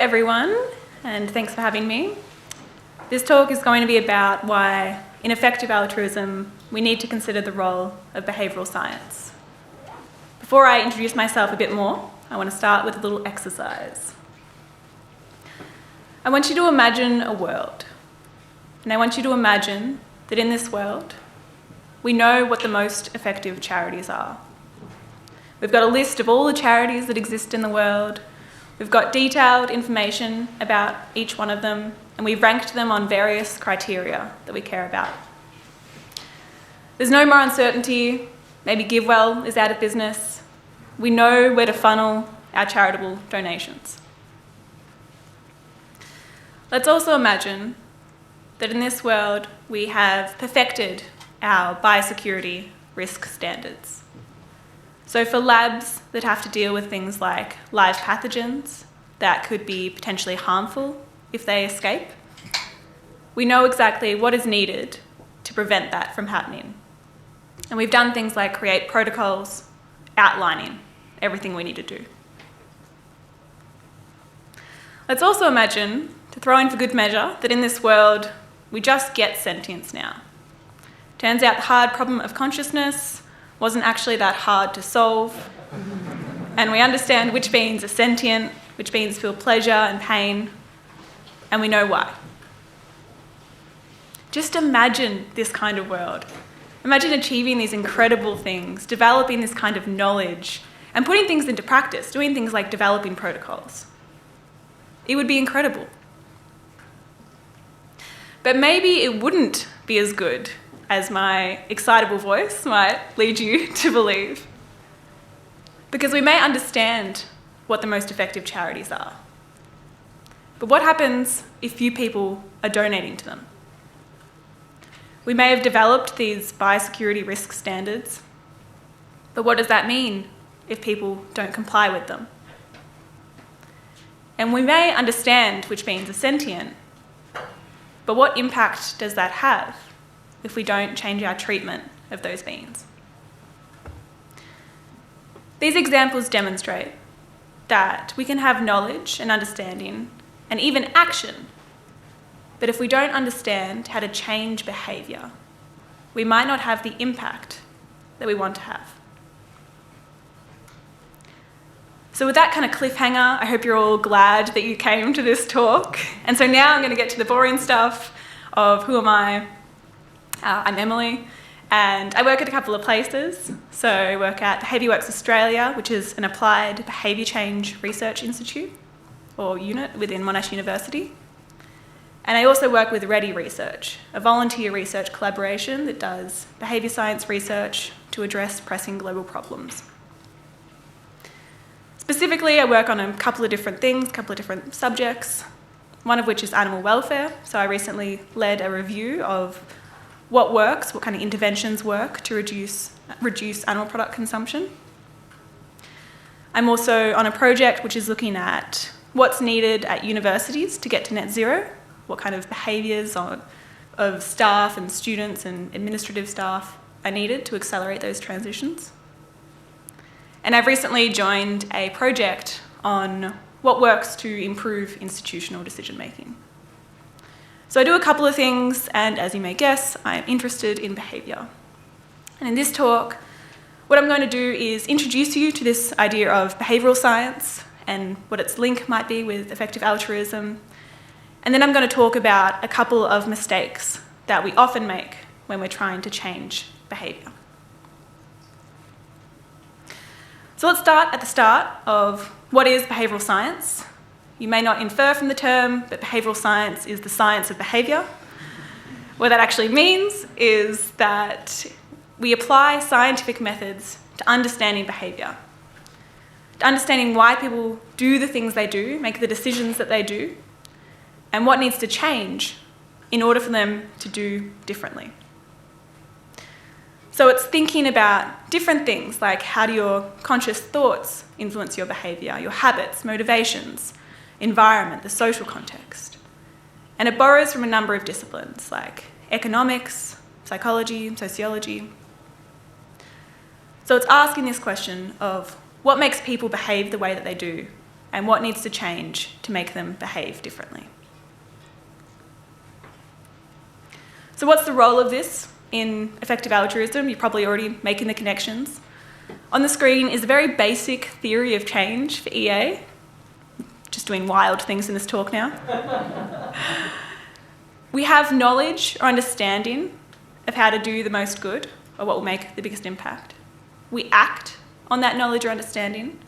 everyone, and thanks for having me. This talk is going to be about why, in effective altruism, we need to consider the role of behavioural science. Before I introduce myself a bit more, I want to start with a little exercise. I want you to imagine a world, and I want you to imagine that in this world, we know what the most effective charities are. We've got a list of all the charities that exist in the world. We've got detailed information about each one of them, and we've ranked them on various criteria that we care about. There's no more uncertainty. Maybe GiveWell is out of business. We know where to funnel our charitable donations. Let's also imagine that in this world we have perfected our biosecurity risk standards. So for labs that have to deal with things like live pathogens that could be potentially harmful if they escape, we know exactly what is needed to prevent that from happening. And we've done things like create protocols outlining everything we need to do. Let's also imagine, to throw in for good measure, that in this world we just get sentience now. Turns out the hard problem of consciousness wasn't actually that hard to solve, and we understand which beings are sentient, which beings feel pleasure and pain, and we know why. Just imagine this kind of world. Imagine achieving these incredible things, developing this kind of knowledge, and putting things into practice, doing things like developing protocols. It would be incredible. But maybe it wouldn't be as good as my excitable voice might lead you to believe. Because we may understand what the most effective charities are. But what happens if few people are donating to them? We may have developed these biosecurity risk standards, but what does that mean if people don't comply with them? And we may understand which beings are sentient, but what impact does that have if we don't change our treatment of those beings? These examples demonstrate that we can have knowledge and understanding and even action, but if we don't understand how to change behaviour, we might not have the impact that we want to have. So with that kind of cliffhanger, I hope you're all glad that you came to this talk. And so now I'm going to get to the boring stuff of who am I? I'm Emily, and I work at a couple of places. So I work at EAGxAustralia, which is an applied behaviour change research institute or unit within Monash University. And I also work with Ready Research, a volunteer research collaboration that does behaviour science research to address pressing global problems. Specifically, I work on a couple of different things, a couple of different subjects, one of which is animal welfare. So I recently led a review of what works, what kind of interventions work to reduce animal product consumption. I'm also on a project which is looking at what's needed at universities to get to net zero, what kind of behaviours of staff and students and administrative staff are needed to accelerate those transitions. And I've recently joined a project on what works to improve institutional decision making. So I do a couple of things, and as you may guess, I'm interested in behaviour. And in this talk, what I'm going to do is introduce you to this idea of behavioural science and what its link might be with effective altruism. And then I'm going to talk about a couple of mistakes that we often make when we're trying to change behaviour. So let's start at the start of what is behavioural science. You may not infer from the term, but behavioural science is the science of behaviour. What that actually means is that we apply scientific methods to understanding behaviour, to understanding why people do the things they do, make the decisions that they do, and what needs to change in order for them to do differently. So it's thinking about different things like how do your conscious thoughts influence your behaviour, your habits, motivations, environment, the social context. And it borrows from a number of disciplines like economics, psychology, sociology. So it's asking this question of what makes people behave the way that they do? and what needs to change to make them behave differently. So what's the role of this in effective altruism? You're probably already making the connections. On the screen is a very basic theory of change for EA. Just doing wild things in this talk now. We have knowledge or understanding of how to do the most good, or what will make the biggest impact. We act on that knowledge or understanding,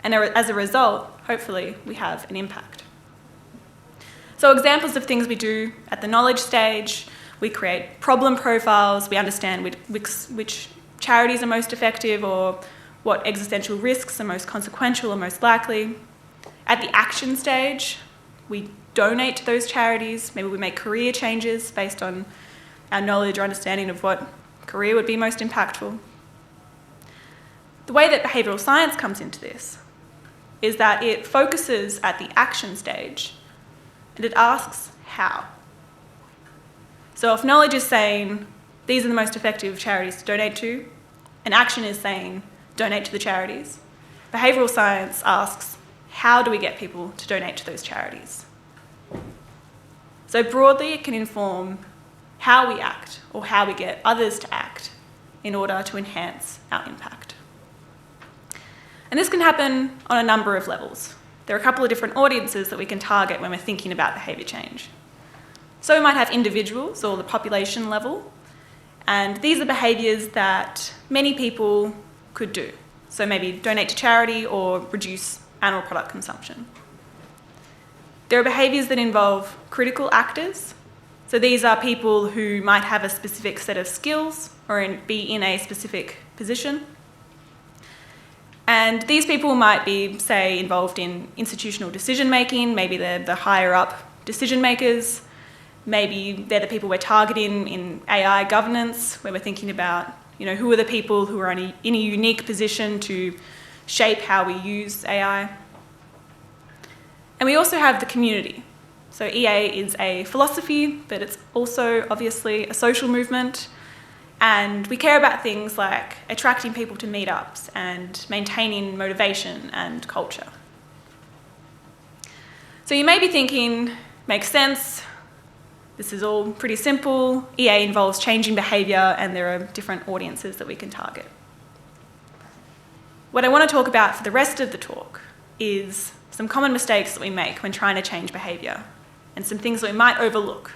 and as a result, hopefully, we have an impact. So examples of things we do at the knowledge stage: we create problem profiles, we understand which charities are most effective or what existential risks are most consequential or most likely. At the action stage, we donate to those charities, maybe we make career changes based on our knowledge or understanding of what career would be most impactful. The way that behavioural science comes into this is that it focuses at the action stage and it asks how. So if knowledge is saying these are the most effective charities to donate to, and action is saying donate to the charities, behavioural science asks how do we get people to donate to those charities? So broadly, it can inform how we act or how we get others to act in order to enhance our impact. And this can happen on a number of levels. There are a couple of different audiences that we can target when we're thinking about behaviour change. So we might have individuals or the population level, and these are behaviours that many people could do. So maybe donate to charity or reduce animal product consumption. There are behaviours that involve critical actors. So these are people who might have a specific set of skills or be in a specific position. And these people might be, say, involved in institutional decision making. Maybe they're the higher up decision makers. Maybe they're the people we're targeting in AI governance, where we're thinking about, who are the people who are in a unique position to shape how we use AI. And we also have the community. So EA is a philosophy, but it's also obviously a social movement. And we care about things like attracting people to meetups and maintaining motivation and culture. So you may be thinking, makes sense, this is all pretty simple, EA involves changing behaviour and there are different audiences that we can target. What I want to talk about for the rest of the talk is some common mistakes that we make when trying to change behaviour and some things that we might overlook.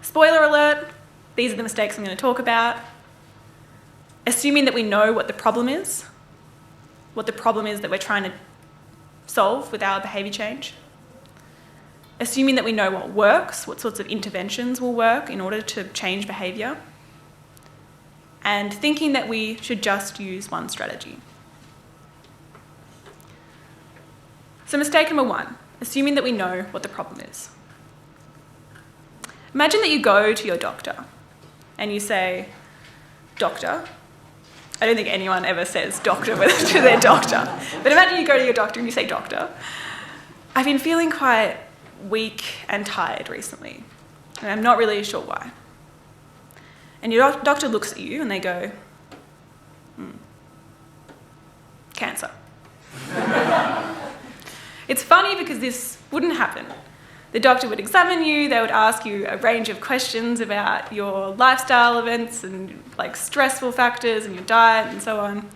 Spoiler alert, these are the mistakes I'm going to talk about. Assuming that we know what the problem is that we're trying to solve with our behaviour change. Assuming that we know what works, what sorts of interventions will work in order to change behaviour. And thinking that we should just use one strategy. So mistake number one, assuming that we know what the problem is. Imagine that you go to your doctor and you say, "Doctor," I don't think anyone ever says doctor to their doctor, but imagine you go to your doctor and you say, "Doctor, I've been feeling quite weak and tired recently, and I'm not really sure why." And your doctor looks at you and they go, "Cancer." It's funny because this wouldn't happen. The doctor would examine you, they would ask you a range of questions about your lifestyle events and stressful factors and your diet and so on.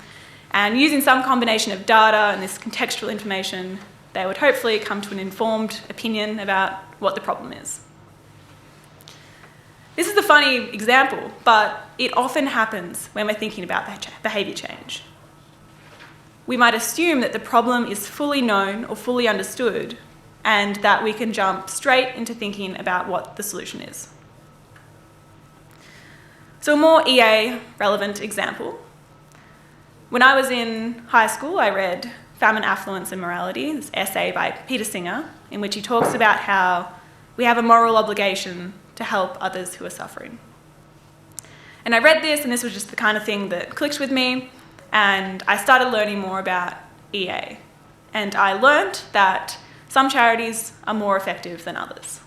And using some combination of data and this contextual information, they would hopefully come to an informed opinion about what the problem is. This is a funny example, but it often happens when we're thinking about behaviour change. We might assume that the problem is fully known or fully understood and that we can jump straight into thinking about what the solution is. So a more EA-relevant example. When I was in high school, I read Famine, Affluence and Morality, this essay by Peter Singer, in which he talks about how we have a moral obligation to help others who are suffering. And I read this, and this was just the kind of thing that clicked with me, and I started learning more about EA. And I learned that some charities are more effective than others.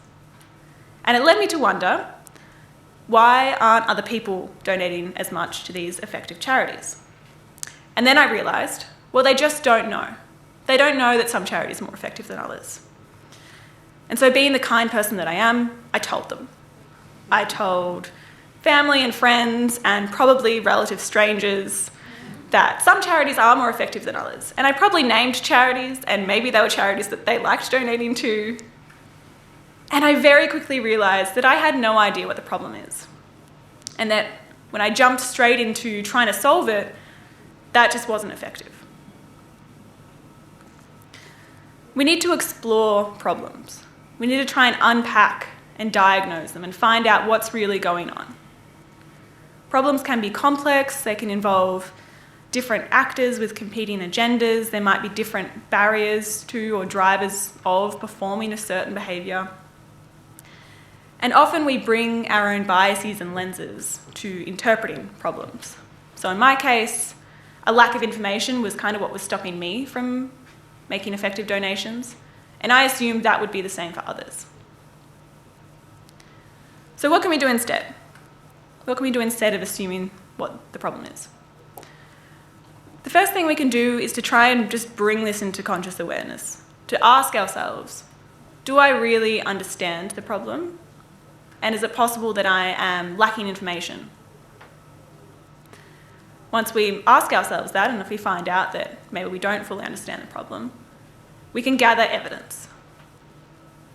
And it led me to wonder, why aren't other people donating as much to these effective charities? And then I realised Well, they just don't know. They don't know that some charities are more effective than others. And so being the kind person that I am, I told them. I told family and friends and probably relative strangers that some charities are more effective than others. And I probably named charities, and maybe they were charities that they liked donating to. And I very quickly realised that I had no idea what the problem is. And that when I jumped straight into trying to solve it, that just wasn't effective. We need to explore problems. We need to try and unpack and diagnose them and find out what's really going on. Problems can be complex, they can involve different actors with competing agendas, there might be different barriers to or drivers of performing a certain behaviour. And often we bring our own biases and lenses to interpreting problems. So in my case, a lack of information was kind of what was stopping me from making effective donations, and I assumed that would be the same for others. So what can we do instead? What can we do instead of assuming what the problem is? The first thing we can do is to try and just bring this into conscious awareness, to ask ourselves, do I really understand the problem? And is it possible that I am lacking information? Once we ask ourselves that, and if we find out that maybe we don't fully understand the problem, we can gather evidence.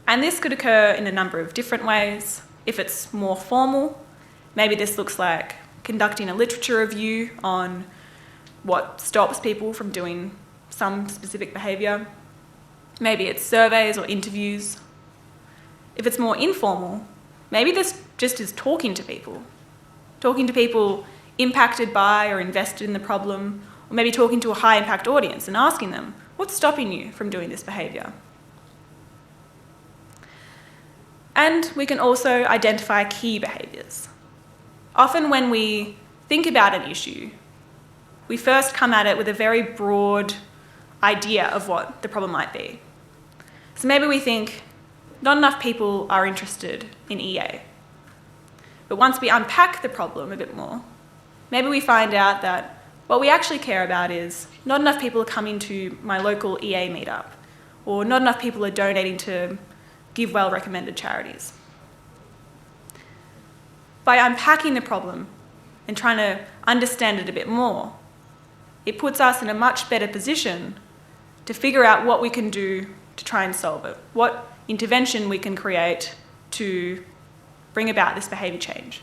And this could occur in a number of different ways. If it's more formal, maybe this looks like conducting a literature review on what stops people from doing some specific behaviour. Maybe it's surveys or interviews. If it's more informal, maybe this just is talking to people impacted by or invested in the problem, or maybe talking to a high impact audience and asking them, what's stopping you from doing this behaviour? And we can also identify key behaviours. Often when we think about an issue, we first come at it with a very broad idea of what the problem might be. So maybe we think, not enough people are interested in EA. But once we unpack the problem a bit more, maybe we find out that what we actually care about is not enough people are coming to my local EA meetup, or not enough people are donating to give well-recommended charities. By unpacking the problem and trying to understand it a bit more, it puts us in a much better position to figure out what we can do to try and solve it, what intervention we can create to bring about this behaviour change.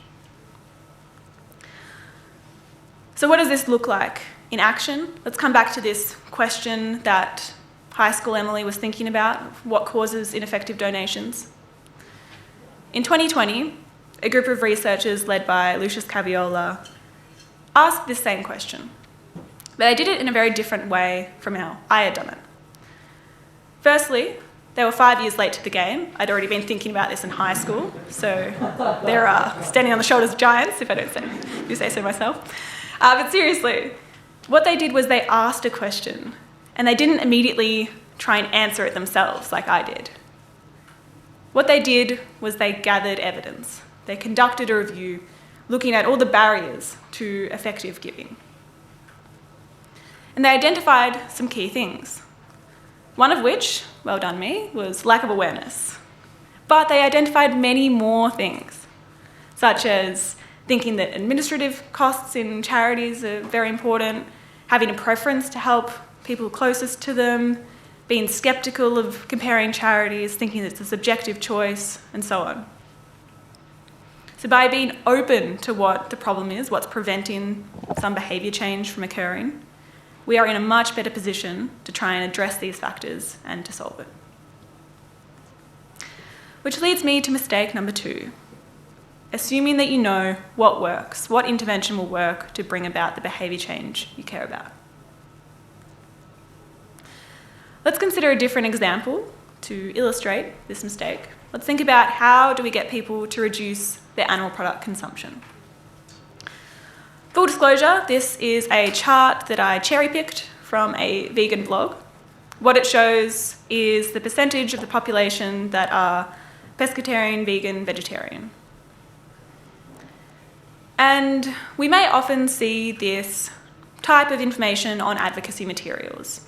So what does this look like in action? Let's come back to this question that high school Emily was thinking about, what causes ineffective donations. In 2020, a group of researchers led by Lucius Caviola asked this same question, but they did it in a very different way from how I had done it. Firstly, they were 5 years late to the game. I'd already been thinking about this in high school, so they're standing on the shoulders of giants, if I do say so myself. But seriously, what they did was they asked a question, and they didn't immediately try and answer it themselves like I did. What they did was they gathered evidence. They conducted a review looking at all the barriers to effective giving. And they identified some key things. One of which, well done me, was lack of awareness. But they identified many more things, such as thinking that administrative costs in charities are very important, having a preference to help people closest to them, being sceptical of comparing charities, thinking it's a subjective choice, and so on. So by being open to what the problem is, what's preventing some behaviour change from occurring, we are in a much better position to try and address these factors and to solve it. Which leads me to mistake number 2. Assuming that you know what works, what intervention will work to bring about the behaviour change you care about. Let's consider a different example to illustrate this mistake. Let's think about how do we get people to reduce their animal product consumption. Full disclosure, this is a chart that I cherry-picked from a vegan blog. What it shows is the percentage of the population that are pescatarian, vegan, vegetarian. And we may often see this type of information on advocacy materials.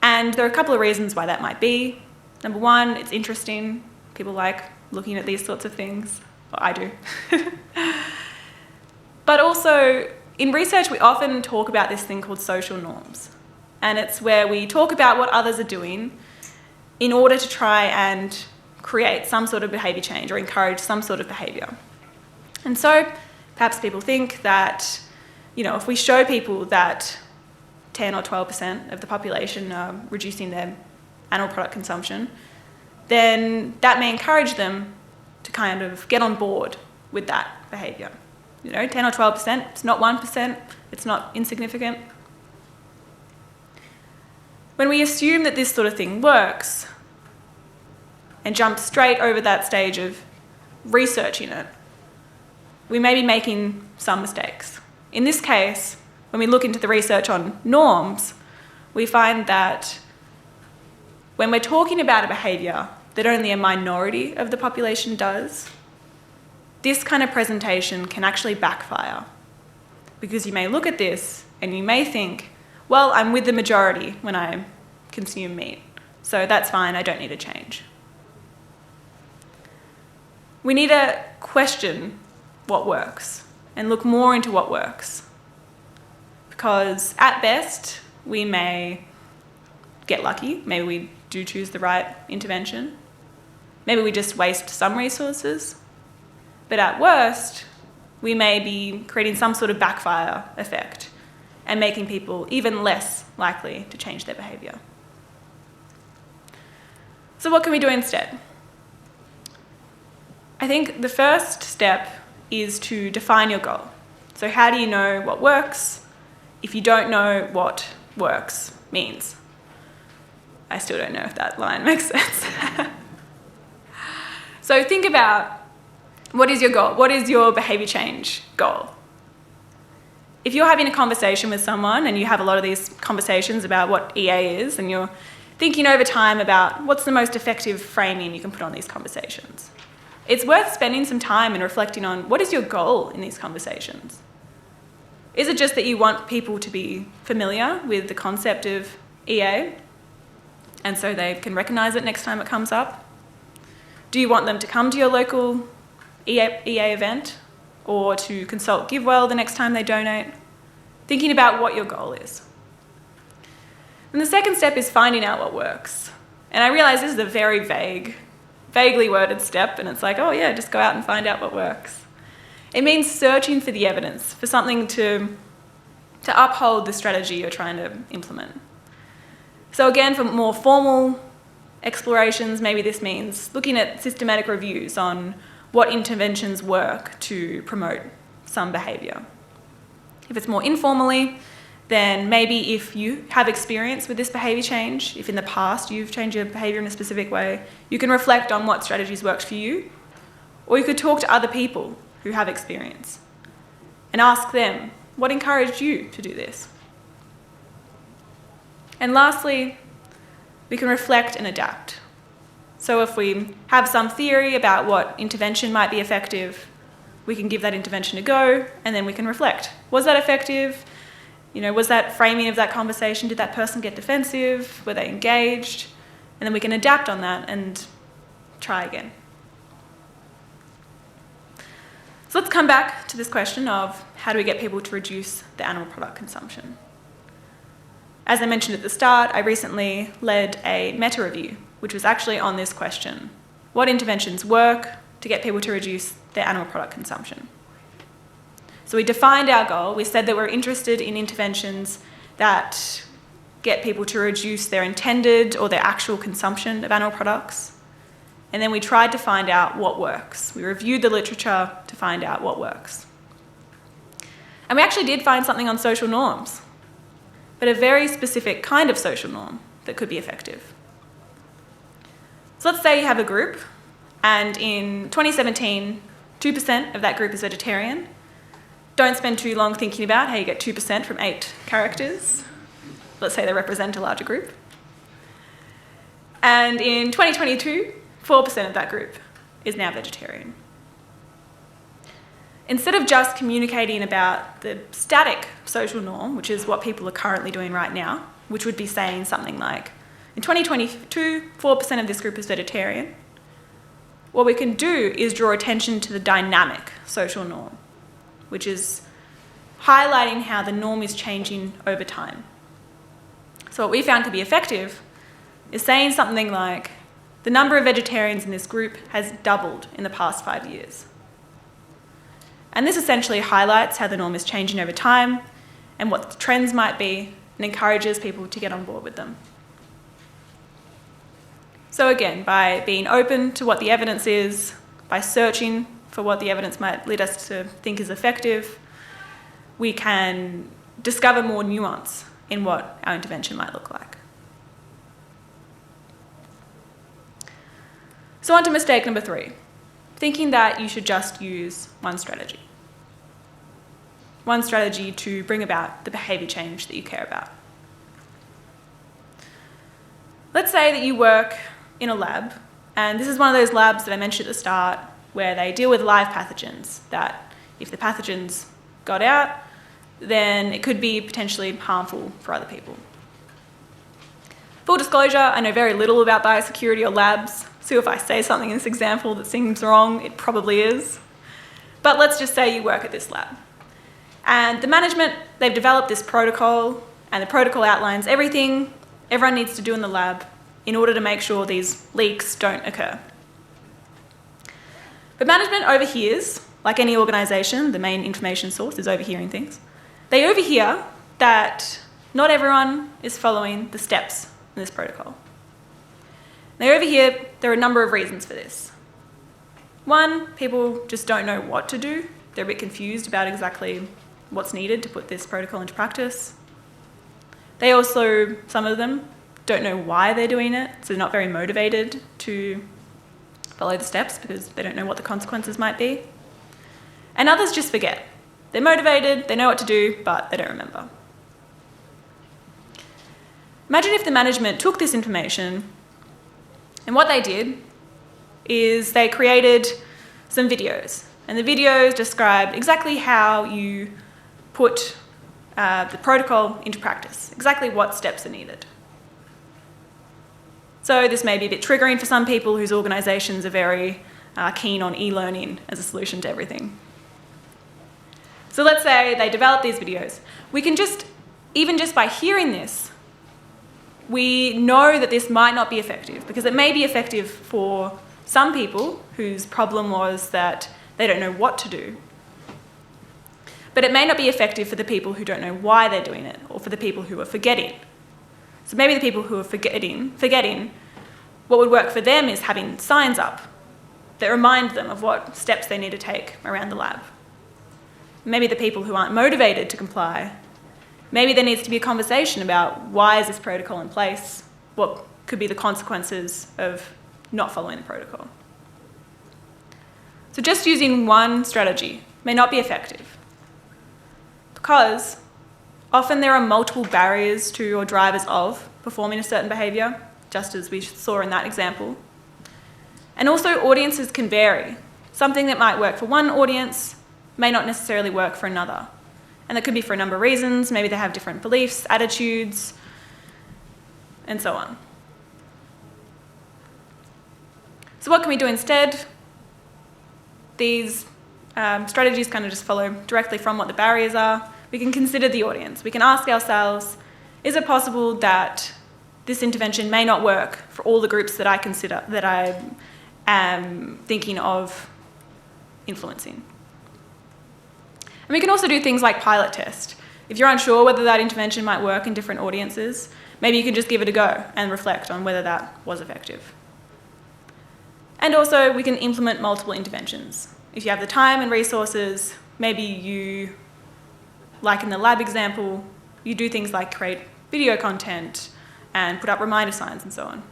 And there are a couple of reasons why that might be. Number one, it's interesting. People like looking at these sorts of things. Well, I do. But also, in research, we often talk about this thing called social norms. And it's where we talk about what others are doing in order to try and create some sort of behaviour change or encourage some sort of behaviour. And so perhaps people think that, if we show people that 10 or 12% of the population are reducing their animal product consumption, then that may encourage them to kind of get on board with that behaviour. 10 or 12%, it's not 1%, it's not insignificant. When we assume that this sort of thing works and jump straight over that stage of researching it, we may be making some mistakes. In this case, when we look into the research on norms, we find that when we're talking about a behaviour that only a minority of the population does, this kind of presentation can actually backfire. Because you may look at this and you may think, well, I'm with the majority when I consume meat, so that's fine, I don't need to change. We need to question what works and look more into what works. Because at best, we may get lucky, maybe we do choose the right intervention, maybe we just waste some resources, but at worst, we may be creating some sort of backfire effect and making people even less likely to change their behaviour. So what can we do instead? I think the first step is to define your goal. So how do you know what works if you don't know what works means? I still don't know if that line makes sense. So think about, what is your goal? What is your behaviour change goal? If you're having a conversation with someone and you have a lot of these conversations about what EA is and you're thinking over time about what's the most effective framing you can put on these conversations, it's worth spending some time and reflecting on what is your goal in these conversations. Is it just that you want people to be familiar with the concept of EA and so they can recognise it next time it comes up? Do you want them to come to your local EA event or to consult GiveWell the next time they donate? Thinking about what your goal is. And the second step is finding out what works. And I realise this is a very vaguely worded step, and it's like, oh yeah, just go out and find out what works. It means searching for the evidence, for something to uphold the strategy you're trying to implement. So again, for more formal explorations, maybe this means looking at systematic reviews on what interventions work to promote some behaviour. If it's more informally, then maybe if you have experience with this behaviour change, if in the past you've changed your behaviour in a specific way, you can reflect on what strategies worked for you. Or you could talk to other people who have experience and ask them, what encouraged you to do this? And lastly, we can reflect and adapt. So if we have some theory about what intervention might be effective, we can give that intervention a go, and then we can reflect. Was that effective? Was that framing of that conversation, did that person get defensive? Were they engaged? And then we can adapt on that and try again. So let's come back to this question of how do we get people to reduce their animal product consumption? As I mentioned at the start, I recently led a meta-review, which was actually on this question. What interventions work to get people to reduce their animal product consumption? So we defined our goal. We said that we're interested in interventions that get people to reduce their intended or their actual consumption of animal products. And then we tried to find out what works. We reviewed the literature to find out what works. And we actually did find something on social norms, but a very specific kind of social norm that could be effective. So let's say you have a group, and in 2017, 2% of that group is vegetarian. Don't spend too long thinking about how you get 2% from 8 characters. Let's say they represent a larger group. And in 2022, 4% of that group is now vegetarian. instead of just communicating about the static social norm, which is what people are currently doing right now, which would be saying something like, in 2022, 4% of this group is vegetarian, what we can do is draw attention to the dynamic social norm, which is highlighting how the norm is changing over time. So what we found to be effective is saying something like, the number of vegetarians in this group has doubled in the past 5 years. And this essentially highlights how the norm is changing over time and what the trends might be, and encourages people to get on board with them. So again, by being open to what the evidence is, by searching for what the evidence might lead us to think is effective, we can discover more nuance in what our intervention might look like. So on to mistake number 3, thinking that you should just use one strategy. One strategy to bring about the behaviour change that you care about. Let's say that you work in a lab, and this is one of those labs that I mentioned at the start where they deal with live pathogens, that if the pathogens got out, then it could be potentially harmful for other people. Full disclosure, I know very little about biosecurity or labs, so if I say something in this example that seems wrong, it probably is. But let's just say you work at this lab. And the management, they've developed this protocol, and the protocol outlines everything everyone needs to do in the lab in order to make sure these leaks don't occur. But management overhears, like any organisation, the main information source is overhearing things. They overhear that not everyone is following the steps in this protocol. They overhear there are a number of reasons for this. One, people just don't know what to do. They're a bit confused about exactly what's needed to put this protocol into practice. They also, some of them, don't know why they're doing it, so they're not very motivated to follow the steps because they don't know what the consequences might be. And others just forget. They're motivated, they know what to do, but they don't remember. Imagine if the management took this information, and what they did is they created some videos. And the videos described exactly how you put the protocol into practice, exactly what steps are needed. So this may be a bit triggering for some people whose organisations are very keen on e-learning as a solution to everything. So let's say they develop these videos. We can just, even just by hearing this, we know that this might not be effective because it may be effective for some people whose problem was that they don't know what to do. But it may not be effective for the people who don't know why they're doing it, or for the people who are forgetting. So maybe the people who are forgetting, what would work for them is having signs up that remind them of what steps they need to take around the lab. Maybe the people who aren't motivated to comply, maybe there needs to be a conversation about why is this protocol in place, what could be the consequences of not following the protocol. So just using one strategy may not be effective because often there are multiple barriers to or drivers of performing a certain behaviour, just as we saw in that example. And also audiences can vary. Something that might work for one audience may not necessarily work for another. And that could be for a number of reasons. Maybe they have different beliefs, attitudes, and so on. So what can we do instead? These strategies kind of just follow directly from what the barriers are. We can consider the audience. We can ask ourselves, is it possible that this intervention may not work for all the groups that I consider, that I am thinking of influencing? And we can also do things like pilot test. If you're unsure whether that intervention might work in different audiences, maybe you can just give it a go and reflect on whether that was effective. And also, we can implement multiple interventions. If you have the time and resources, maybe you, like in the lab example, you do things like create video content and put up reminder signs and so on.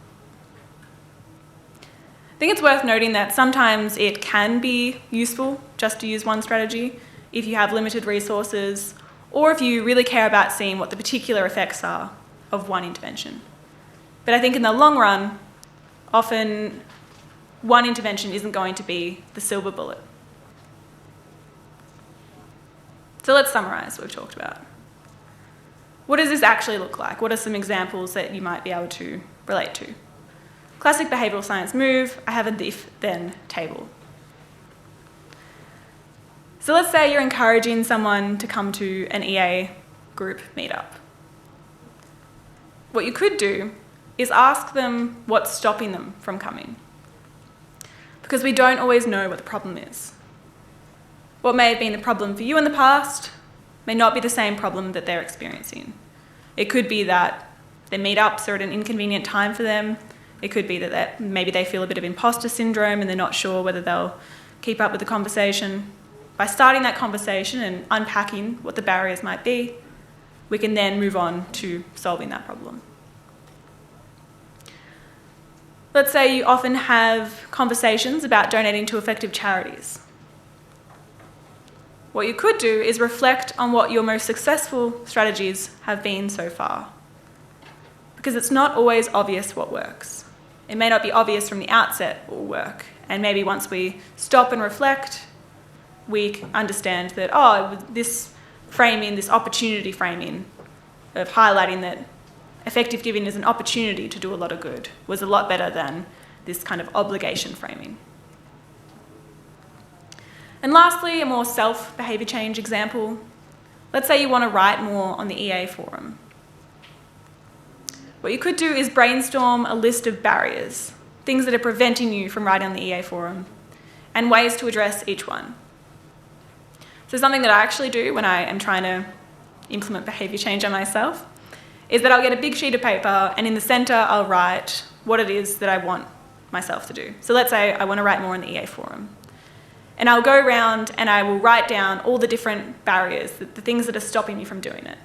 I think it's worth noting that sometimes it can be useful just to use one strategy if you have limited resources or if you really care about seeing what the particular effects are of one intervention. But I think in the long run, often one intervention isn't going to be the silver bullet. So let's summarise what we've talked about. What does this actually look like? What are some examples that you might be able to relate to? Classic behavioural science move, I have an if-then table. So let's say you're encouraging someone to come to an EA group meetup. What you could do is ask them what's stopping them from coming. Because we don't always know what the problem is. What may have been the problem for you in the past may not be the same problem that they're experiencing. It could be that their meetups are at an inconvenient time for them. It could be that maybe they feel a bit of imposter syndrome and they're not sure whether they'll keep up with the conversation. By starting that conversation and unpacking what the barriers might be, we can then move on to solving that problem. Let's say you often have conversations about donating to effective charities. What you could do is reflect on what your most successful strategies have been so far. Because it's not always obvious what works. It may not be obvious from the outset what will work. And maybe once we stop and reflect, we understand that, this framing, this opportunity framing of highlighting that effective giving is an opportunity to do a lot of good was a lot better than this kind of obligation framing. And lastly, a more self-behaviour change example. Let's say you want to write more on the EA forum. What you could do is brainstorm a list of barriers, things that are preventing you from writing on the EA forum, and ways to address each one. So something that I actually do when I am trying to implement behaviour change on myself is that I'll get a big sheet of paper and in the centre I'll write what it is that I want myself to do. So let's say I want to write more on the EA forum. And I'll go around and I will write down all the different barriers, the things that are stopping me from doing it.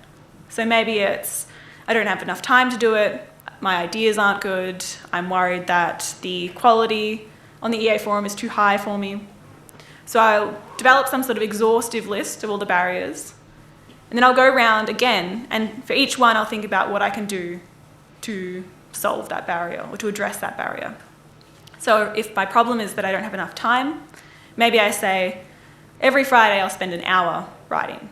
So maybe it's, I don't have enough time to do it, my ideas aren't good, I'm worried that the quality on the EA forum is too high for me. So I'll develop some sort of exhaustive list of all the barriers, and then I'll go around again, and for each one I'll think about what I can do to solve that barrier or to address that barrier. So if my problem is that I don't have enough time, maybe I say, every Friday I'll spend an hour writing.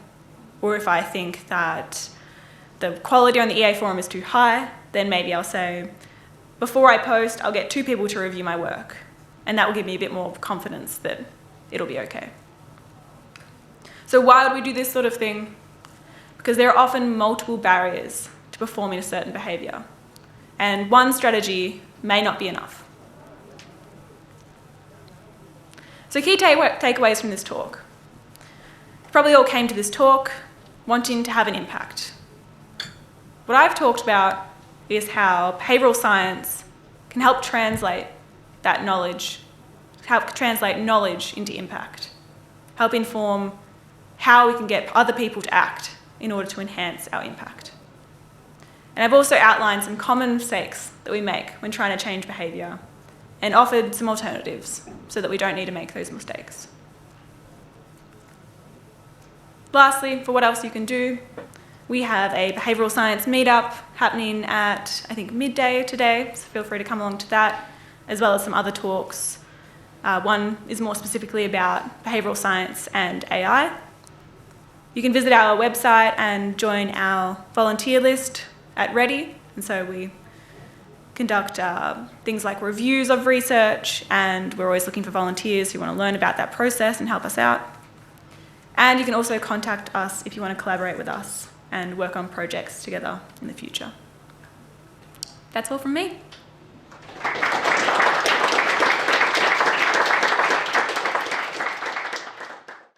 Or if I think that the quality on the EA forum is too high, then maybe I'll say, before I post, I'll get 2 people to review my work. And that will give me a bit more confidence that it'll be okay. So why would we do this sort of thing? Because there are often multiple barriers to performing a certain behaviour. And one strategy may not be enough. So key takeaways from this talk. You probably all came to this talk wanting to have an impact. What I've talked about is how behavioural science can help translate that knowledge, help translate knowledge into impact, help inform how we can get other people to act in order to enhance our impact. And I've also outlined some common mistakes that we make when trying to change behaviour and offered some alternatives so that we don't need to make those mistakes. Lastly, for what else you can do, we have a behavioural science meetup happening at, I think, midday today, so feel free to come along to that, as well as some other talks. One is more specifically about behavioural science and AI. You can visit our website and join our volunteer list at Ready, and so we conduct things like reviews of research, and we're always looking for volunteers who want to learn about that process and help us out. And you can also contact us if you want to collaborate with us and work on projects together in the future. That's all from me.